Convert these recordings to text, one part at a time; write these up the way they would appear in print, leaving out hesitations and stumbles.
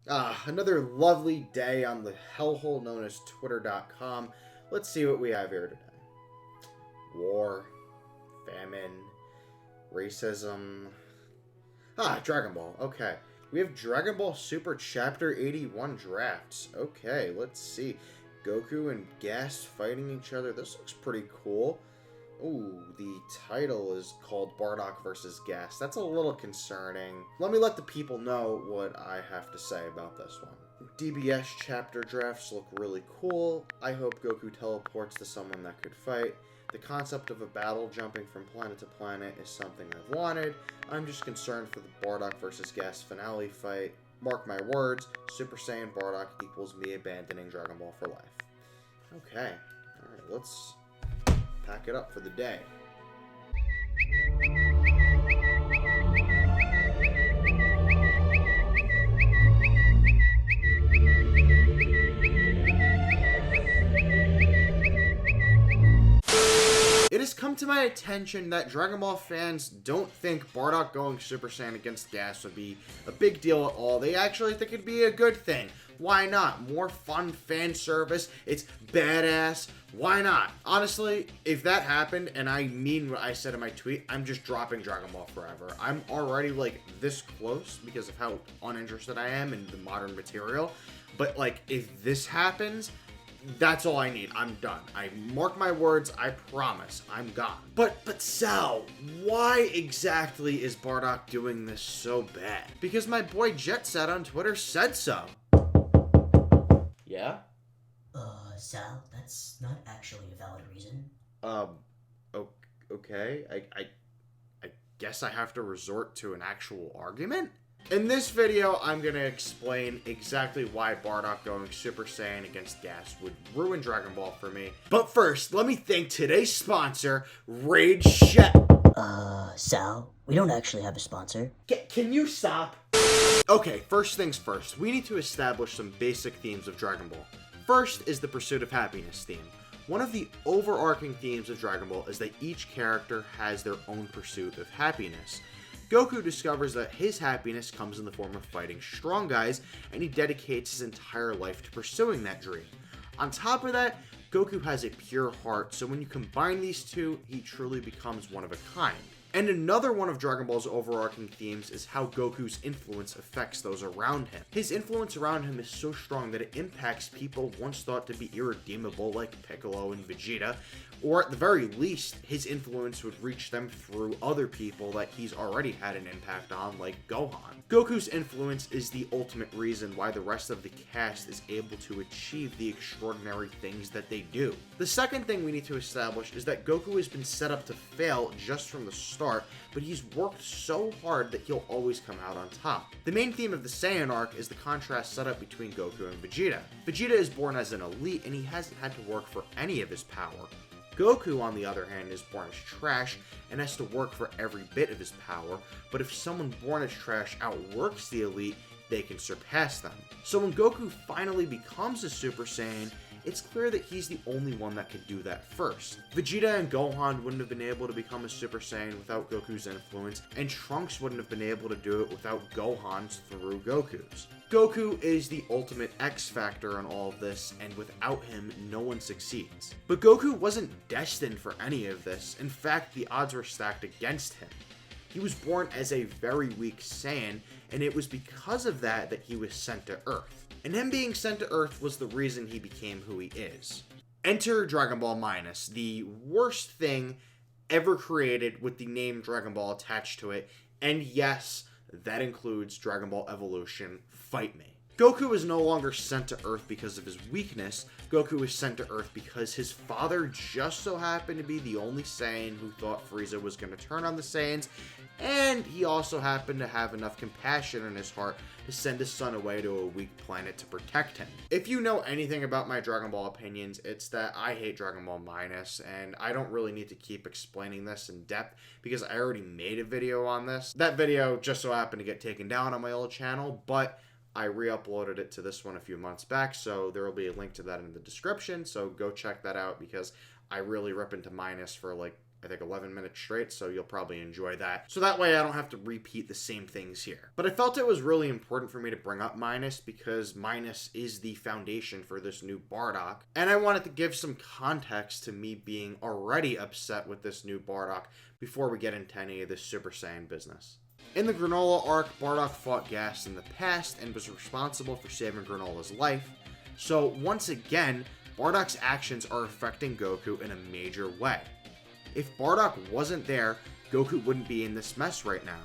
Another lovely day on the hellhole known as Twitter.com. Let's see what we have here today. War, famine, racism. Dragon Ball. Okay. We have Dragon Ball Super Chapter 81 drafts. Okay, let's see. Goku and Gas fighting each other. This looks pretty cool. Ooh, the title is called Bardock versus Gas. That's a little concerning. Let me let the people know what I have to say about this one. DBS chapter drafts look really cool. I hope Goku teleports to someone that could fight. The concept of a battle jumping from planet to planet is something I've wanted. I'm just concerned for the Bardock versus Gas finale fight. Mark my words, Super Saiyan Bardock equals me abandoning Dragon Ball for life. Okay, alright, let's pack it up for the day. It has come to my attention that Dragon Ball fans don't think Bardock going Super Saiyan against Gas would be a big deal at all. They actually think it'd be a good thing. Why not? More fun fan service. It's badass. Why not? Honestly, if that happened, and I mean what I said in my tweet, I'm just dropping Dragon Ball forever. I'm already, like, this close because of how uninterested I am in the modern material. But, like, if this happens, that's all I need. I'm done. I mark my words. I promise. I'm gone. But Sal, why exactly is Bardock doing this so bad? Because my boy Jet Set on Twitter said so. Yeah? Sal, that's not actually a valid reason. Okay. I guess I have to resort to an actual argument? In this video, I'm going to explain exactly why Bardock going Super Saiyan against Gas would ruin Dragon Ball for me. But first, let me thank today's sponsor, Raid Chef. Sal, we don't actually have a sponsor. Can you stop? Okay, first things first. We need to establish some basic themes of Dragon Ball. First is the Pursuit of Happiness theme. One of the overarching themes of Dragon Ball is that each character has their own pursuit of happiness. Goku discovers that his happiness comes in the form of fighting strong guys, and he dedicates his entire life to pursuing that dream. On top of that, Goku has a pure heart, so when you combine these two, he truly becomes one of a kind. And another one of Dragon Ball's overarching themes is how Goku's influence affects those around him. His influence around him is so strong that it impacts people once thought to be irredeemable like Piccolo and Vegeta, or at the very least, his influence would reach them through other people that he's already had an impact on, like Gohan. Goku's influence is the ultimate reason why the rest of the cast is able to achieve the extraordinary things that they do. The second thing we need to establish is that Goku has been set up to fail just from the start, but he's worked so hard that he'll always come out on top. The main theme of the Saiyan arc is the contrast set up between Goku and Vegeta. Vegeta is born as an elite and he hasn't had to work for any of his power. Goku, on the other hand, is born as trash and has to work for every bit of his power, but if someone born as trash outworks the elite, they can surpass them. So when Goku finally becomes a Super Saiyan, it's clear that he's the only one that could do that first. Vegeta and Gohan wouldn't have been able to become a Super Saiyan without Goku's influence, and Trunks wouldn't have been able to do it without Gohan's through Goku's. Goku is the ultimate X factor in all of this, and without him, no one succeeds. But Goku wasn't destined for any of this. In fact, the odds were stacked against him. He was born as a very weak Saiyan, and it was because of that that he was sent to Earth. And him being sent to Earth was the reason he became who he is. Enter Dragon Ball Minus, the worst thing ever created with the name Dragon Ball attached to it, and yes, that includes Dragon Ball Evolution, Fight Me. Goku is no longer sent to Earth because of his weakness. Goku is sent to Earth because his father just so happened to be the only Saiyan who thought Frieza was going to turn on the Saiyans, and he also happened to have enough compassion in his heart to send his son away to a weak planet to protect him. If you know anything about my Dragon Ball opinions, it's that I hate Dragon Ball Minus, and I don't really need to keep explaining this in depth because I already made a video on this. That video just so happened to get taken down on my old channel, but I re-uploaded it to this one a few months back, so there will be a link to that in the description, so go check that out because I really rip into Minus for like I think 11 minutes straight, so you'll probably enjoy that. So that way I don't have to repeat the same things here. But I felt it was really important for me to bring up Minus because Minus is the foundation for this new Bardock. And I wanted to give some context to me being already upset with this new Bardock before we get into any of this Super Saiyan business. In the Granola arc, Bardock fought Gas in the past and was responsible for saving Granola's life. So once again, Bardock's actions are affecting Goku in a major way. If Bardock wasn't there, Goku wouldn't be in this mess right now.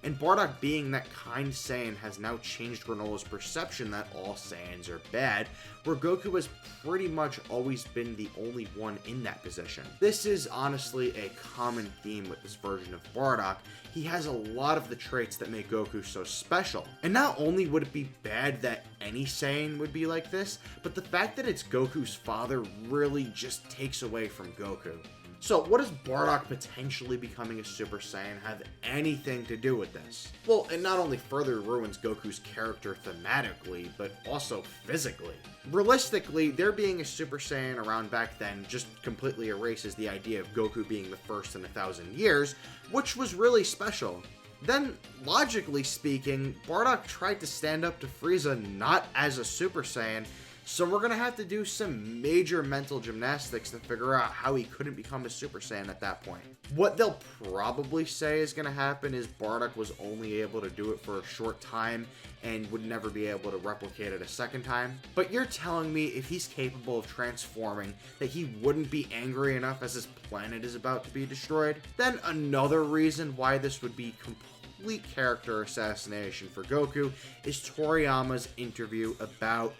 And Bardock being that kind Saiyan has now changed Granola's perception that all Saiyans are bad, where Goku has pretty much always been the only one in that position. This is honestly a common theme with this version of Bardock. He has a lot of the traits that make Goku so special. And not only would it be bad that any Saiyan would be like this, but the fact that it's Goku's father really just takes away from Goku. So, what does Bardock potentially becoming a Super Saiyan have anything to do with this? Well, it not only further ruins Goku's character thematically, but also physically. Realistically, there being a Super Saiyan around back then just completely erases the idea of Goku being the first in 1,000 years, which was really special. Then, logically speaking, Bardock tried to stand up to Frieza not as a Super Saiyan, so we're going to have to do some major mental gymnastics to figure out how he couldn't become a Super Saiyan at that point. What they'll probably say is going to happen is Bardock was only able to do it for a short time and would never be able to replicate it a second time. But you're telling me if he's capable of transforming that he wouldn't be angry enough as his planet is about to be destroyed? Then another reason why this would be complete character assassination for Goku is Toriyama's interview about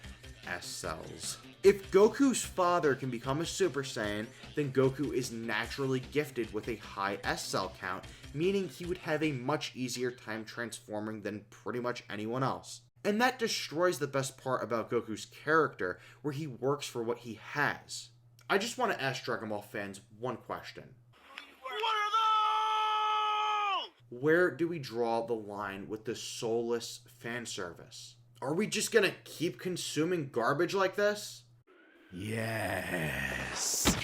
S-cells. If Goku's father can become a Super Saiyan, then Goku is naturally gifted with a high S-cell count, meaning he would have a much easier time transforming than pretty much anyone else. And that destroys the best part about Goku's character, where he works for what he has. I just want to ask Dragon Ball fans one question. Where do we draw the line with the soulless fan service? Are we just gonna keep consuming garbage like this? Yes.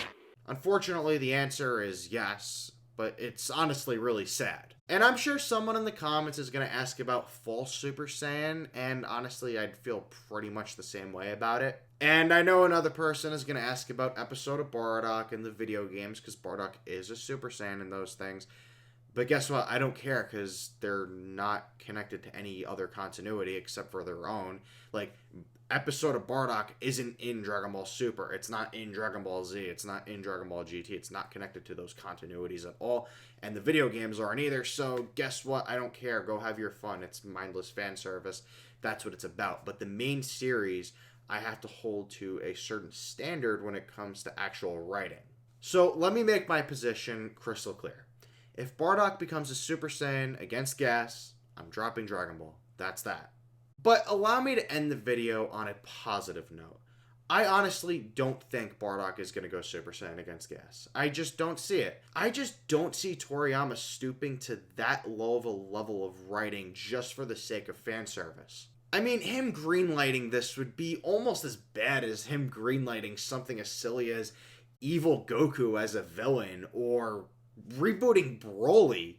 Unfortunately, the answer is yes, but it's honestly really sad. And I'm sure someone in the comments is gonna ask about false Super Saiyan, and honestly, I'd feel pretty much the same way about it. And I know another person is gonna ask about episode of Bardock in the video games, because Bardock is a Super Saiyan in those things. But guess what? I don't care because they're not connected to any other continuity except for their own. Like, episode of Bardock isn't in Dragon Ball Super. It's not in Dragon Ball Z. It's not in Dragon Ball GT. It's not connected to those continuities at all. And the video games aren't either. So guess what? I don't care. Go have your fun. It's mindless fan service. That's what it's about. But the main series, I have to hold to a certain standard when it comes to actual writing. So let me make my position crystal clear. If Bardock becomes a Super Saiyan against Gas, I'm dropping Dragon Ball. That's that. But allow me to end the video on a positive note. I honestly don't think Bardock is going to go Super Saiyan against Gas. I just don't see it. I just don't see Toriyama stooping to that low of a level of writing just for the sake of fan service. I mean, him greenlighting this would be almost as bad as him greenlighting something as silly as evil Goku as a villain, or rebooting Broly.